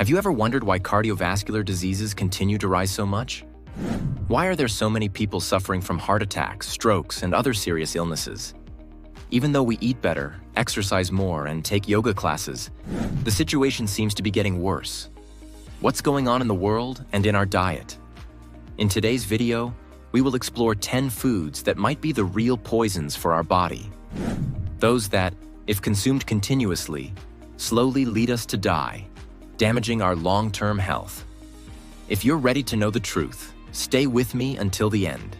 Have you ever wondered why cardiovascular diseases continue to rise so much? Why are there so many people suffering from heart attacks, strokes, and other serious illnesses? Even though we eat better, exercise more, and take yoga classes, the situation seems to be getting worse. What's going on in the world and in our diet? In today's video, we will explore 10 foods that might be the real poisons for our body. Those that, if consumed continuously, slowly lead us to die, damaging our long-term health. If you're ready to know the truth, stay with me until the end.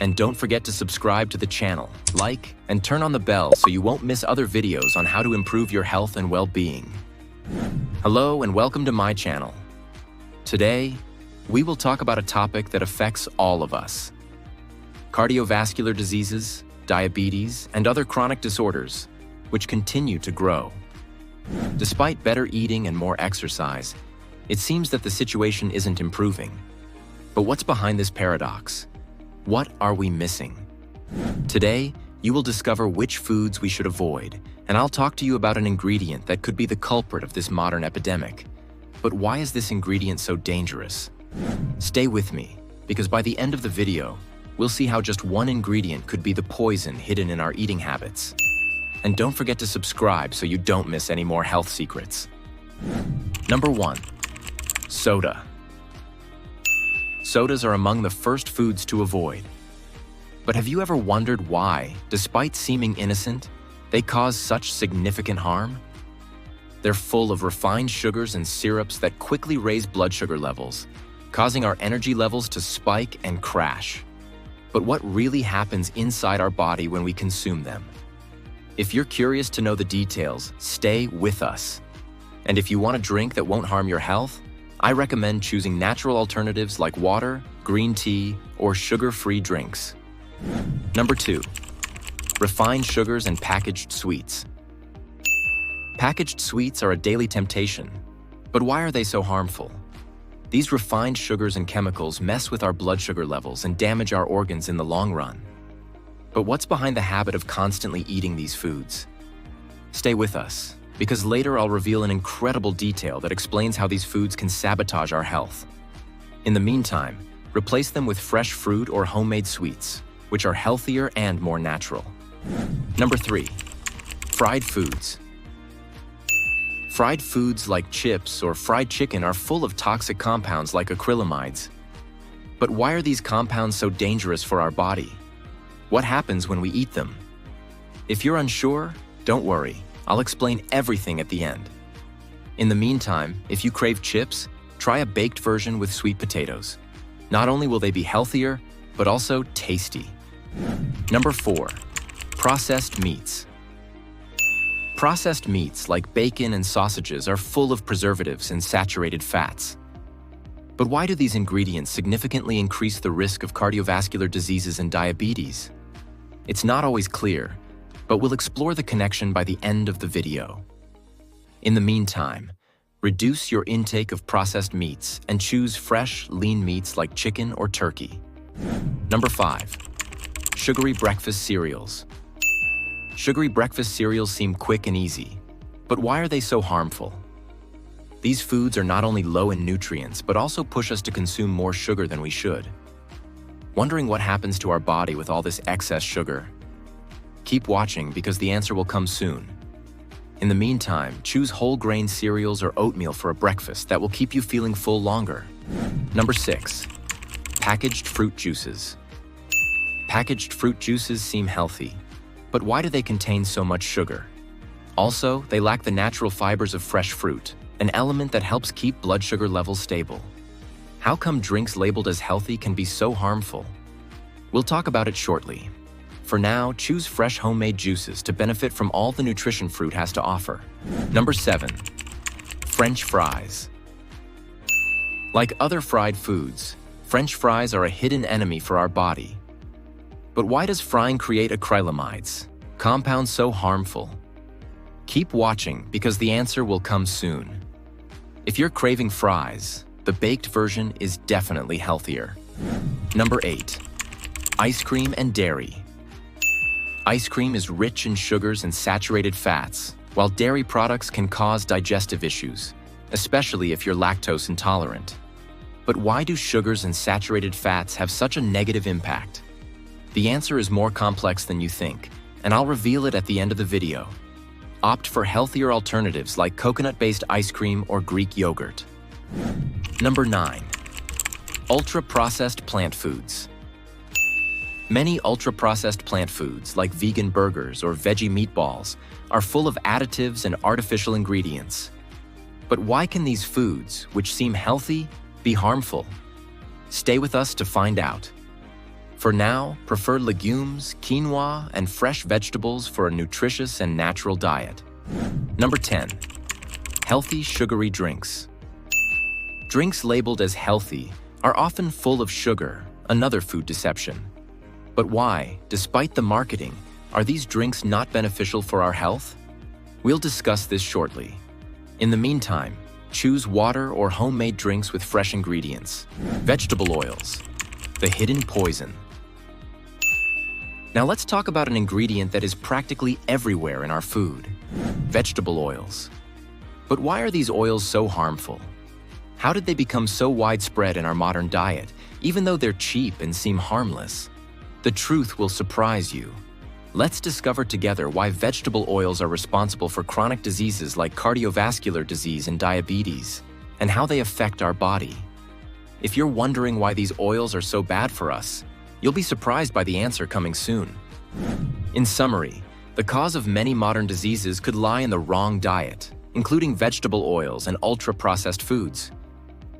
And don't forget to subscribe to the channel, like, and turn on the bell so you won't miss other videos on how to improve your health and well-being. Hello and welcome to my channel. Today, we will talk about a topic that affects all of us: cardiovascular diseases, diabetes, and other chronic disorders, which continue to grow. Despite better eating and more exercise, it seems that the situation isn't improving. But what's behind this paradox? What are we missing? Today, you will discover which foods we should avoid, and I'll talk to you about an ingredient that could be the culprit of this modern epidemic. But why is this ingredient so dangerous? Stay with me, because by the end of the video, we'll see how just one ingredient could be the poison hidden in our eating habits. And don't forget to subscribe so you don't miss any more health secrets. Number 1. Soda. Sodas are among the first foods to avoid. But have you ever wondered why, despite seeming innocent, they cause such significant harm? They're full of refined sugars and syrups that quickly raise blood sugar levels, causing our energy levels to spike and crash. But what really happens inside our body when we consume them? If you're curious to know the details, stay with us. And if you want a drink that won't harm your health, I recommend choosing natural alternatives like water, green tea, or sugar-free drinks. Number 2. Refined sugars and packaged sweets. Packaged sweets are a daily temptation. But why are they so harmful? These refined sugars and chemicals mess with our blood sugar levels and damage our organs in the long run. But what's behind the habit of constantly eating these foods? Stay with us, because later I'll reveal an incredible detail that explains how these foods can sabotage our health. In the meantime, replace them with fresh fruit or homemade sweets, which are healthier and more natural. Number 3. Fried foods. Fried foods like chips or fried chicken are full of toxic compounds like acrylamides. But why are these compounds so dangerous for our body? What happens when we eat them? If you're unsure, don't worry. I'll explain everything at the end. In the meantime, if you crave chips, try a baked version with sweet potatoes. Not only will they be healthier, but also tasty. Number 4. Processed meats. Processed meats like bacon and sausages are full of preservatives and saturated fats. But why do these ingredients significantly increase the risk of cardiovascular diseases and diabetes? It's not always clear, but we'll explore the connection by the end of the video. In the meantime, reduce your intake of processed meats and choose fresh, lean meats like chicken or turkey. Number 5. Sugary breakfast cereals. Sugary breakfast cereals seem quick and easy, but why are they so harmful? These foods are not only low in nutrients, but also push us to consume more sugar than we should. Wondering what happens to our body with all this excess sugar? Keep watching because the answer will come soon. In the meantime, choose whole grain cereals or oatmeal for a breakfast that will keep you feeling full longer. Number 6. Packaged fruit juices. Packaged fruit juices seem healthy, but why do they contain so much sugar? Also, they lack the natural fibers of fresh fruit, an element that helps keep blood sugar levels stable. How come drinks labeled as healthy can be so harmful? We'll talk about it shortly. For now, choose fresh homemade juices to benefit from all the nutrition fruit has to offer. Number 7. French fries. Like other fried foods, French fries are a hidden enemy for our body. But why does frying create acrylamides, compounds so harmful? Keep watching because the answer will come soon. If you're craving fries, the baked version is definitely healthier. Number 8. Ice cream and dairy. Ice cream is rich in sugars and saturated fats, while dairy products can cause digestive issues. especially if you're lactose intolerant. But why do sugars and saturated fats have such a negative impact? The answer is more complex than you think, and I'll reveal it at the end of the video. Opt for healthier alternatives like coconut-based ice cream or Greek yogurt. Number 9. Ultra-processed plant foods. Many ultra-processed plant foods, like vegan burgers or veggie meatballs, are full of additives and artificial ingredients. But why can these foods, which seem healthy, be harmful? Stay with us to find out. For now, prefer legumes, quinoa, and fresh vegetables for a nutritious and natural diet. Number 10. Healthy sugary drinks. Drinks labeled as healthy are often full of sugar, another food deception. But why, despite the marketing, are these drinks not beneficial for our health? We'll discuss this shortly. In the meantime, choose water or homemade drinks with fresh ingredients. Vegetable oils, the hidden poison. Now let's talk about an ingredient that is practically everywhere in our food: vegetable oils. But why are these oils so harmful? How did they become so widespread in our modern diet, even though they're cheap and seem harmless? The truth will surprise you. Let's discover together why vegetable oils are responsible for chronic diseases like cardiovascular disease and diabetes, and how they affect our body. If you're wondering why these oils are so bad for us, you'll be surprised by the answer coming soon. In summary, the cause of many modern diseases could lie in the wrong diet, including vegetable oils and ultra-processed foods.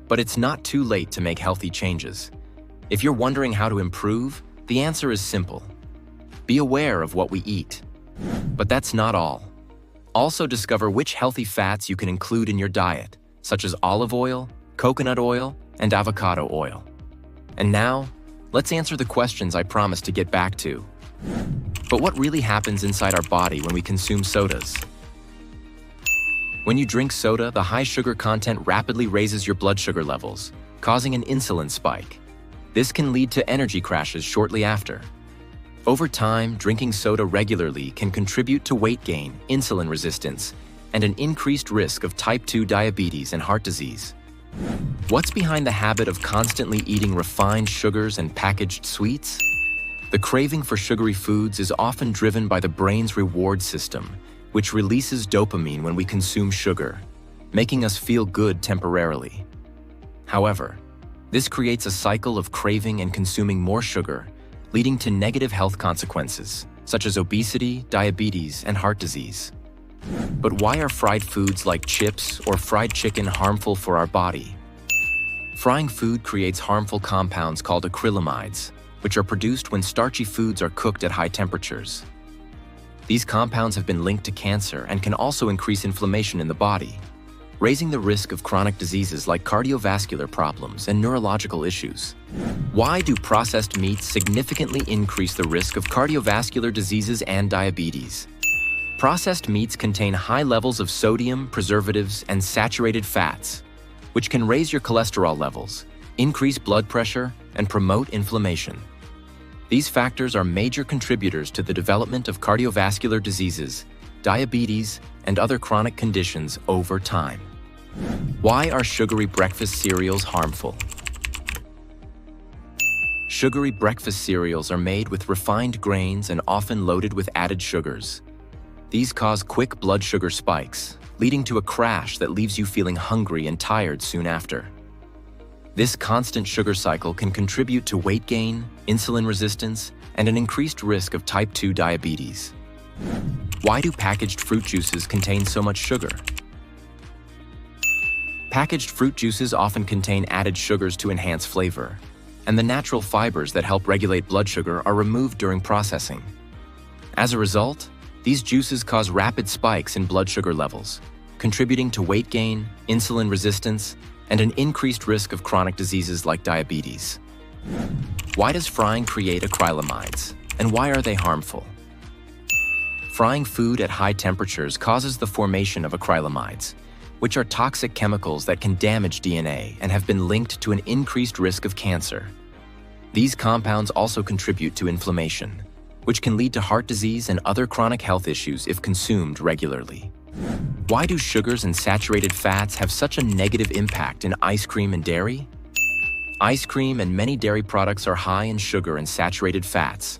But it's not too late to make healthy changes. If you're wondering how to improve, the answer is simple. Be aware of what we eat. But that's not all. Also discover which healthy fats you can include in your diet, such as olive oil, coconut oil, and avocado oil. And now, let's answer the questions I promised to get back to. But what really happens inside our body when we consume sodas? When you drink soda, the high sugar content rapidly raises your blood sugar levels, causing an insulin spike. This can lead to energy crashes shortly after. Over time, drinking soda regularly can contribute to weight gain, insulin resistance, and an increased risk of type 2 diabetes and heart disease. What's behind the habit of constantly eating refined sugars and packaged sweets? The craving for sugary foods is often driven by the brain's reward system, which releases dopamine when we consume sugar, making us feel good temporarily. However, this creates a cycle of craving and consuming more sugar, leading to negative health consequences, such as obesity, diabetes, and heart disease. But why are fried foods like chips or fried chicken harmful for our body? Frying food creates harmful compounds called acrylamides, which are produced when starchy foods are cooked at high temperatures. These compounds have been linked to cancer and can also increase inflammation in the body, raising the risk of chronic diseases like cardiovascular problems and neurological issues. Why do processed meats significantly increase the risk of cardiovascular diseases and diabetes? Processed meats contain high levels of sodium, preservatives, and saturated fats, which can raise your cholesterol levels, increase blood pressure, and promote inflammation. These factors are major contributors to the development of cardiovascular diseases, diabetes, and other chronic conditions over time. Why are sugary breakfast cereals harmful? Sugary breakfast cereals are made with refined grains and often loaded with added sugars. These cause quick blood sugar spikes, leading to a crash that leaves you feeling hungry and tired soon after. This constant sugar cycle can contribute to weight gain, insulin resistance, and an increased risk of type 2 diabetes. Why do packaged fruit juices contain so much sugar? Packaged fruit juices often contain added sugars to enhance flavor, and the natural fibers that help regulate blood sugar are removed during processing. As a result, these juices cause rapid spikes in blood sugar levels, contributing to weight gain, insulin resistance, and an increased risk of chronic diseases like diabetes. Why does frying create acrylamides, and why are they harmful? Frying food at high temperatures causes the formation of acrylamides, which are toxic chemicals that can damage DNA and have been linked to an increased risk of cancer. These compounds also contribute to inflammation, which can lead to heart disease and other chronic health issues if consumed regularly. Why do sugars and saturated fats have such a negative impact in ice cream and dairy? Ice cream and many dairy products are high in sugar and saturated fats.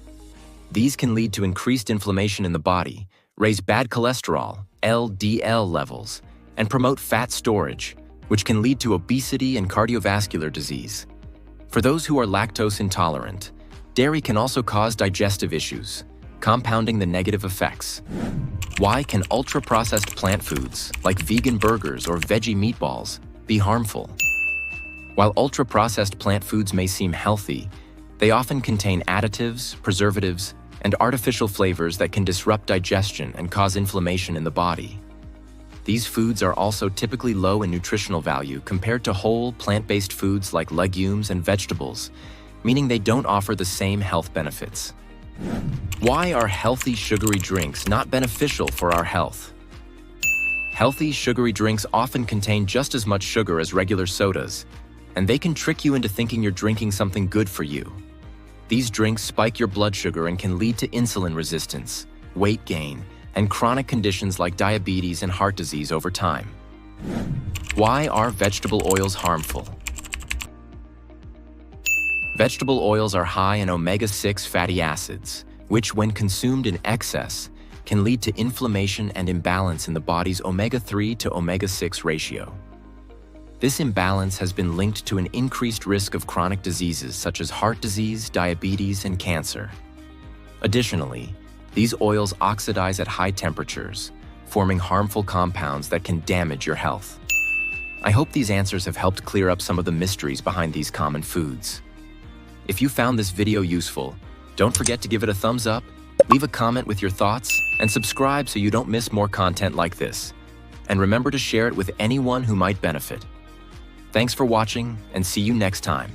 These can lead to increased inflammation in the body, raise bad cholesterol, LDL levels, and promote fat storage, which can lead to obesity and cardiovascular disease. For those who are lactose intolerant, dairy can also cause digestive issues, compounding the negative effects. Why can ultra-processed plant foods, like vegan burgers or veggie meatballs, be harmful? While ultra-processed plant foods may seem healthy, they often contain additives, preservatives, and artificial flavors that can disrupt digestion and cause inflammation in the body. These foods are also typically low in nutritional value compared to whole, plant-based foods like legumes and vegetables, meaning they don't offer the same health benefits. Why are healthy sugary drinks not beneficial for our health? Healthy sugary drinks often contain just as much sugar as regular sodas, and they can trick you into thinking you're drinking something good for you. These drinks spike your blood sugar and can lead to insulin resistance, weight gain, and chronic conditions like diabetes and heart disease over time. Why are vegetable oils harmful? Vegetable oils are high in omega-6 fatty acids, which, when consumed in excess, can lead to inflammation and imbalance in the body's omega-3 to omega-6 ratio. This imbalance has been linked to an increased risk of chronic diseases such as heart disease, diabetes, and cancer. Additionally, these oils oxidize at high temperatures, forming harmful compounds that can damage your health. I hope these answers have helped clear up some of the mysteries behind these common foods. If you found this video useful, don't forget to give it a thumbs up, leave a comment with your thoughts, and subscribe so you don't miss more content like this. And remember to share it with anyone who might benefit. Thanks for watching, and see you next time.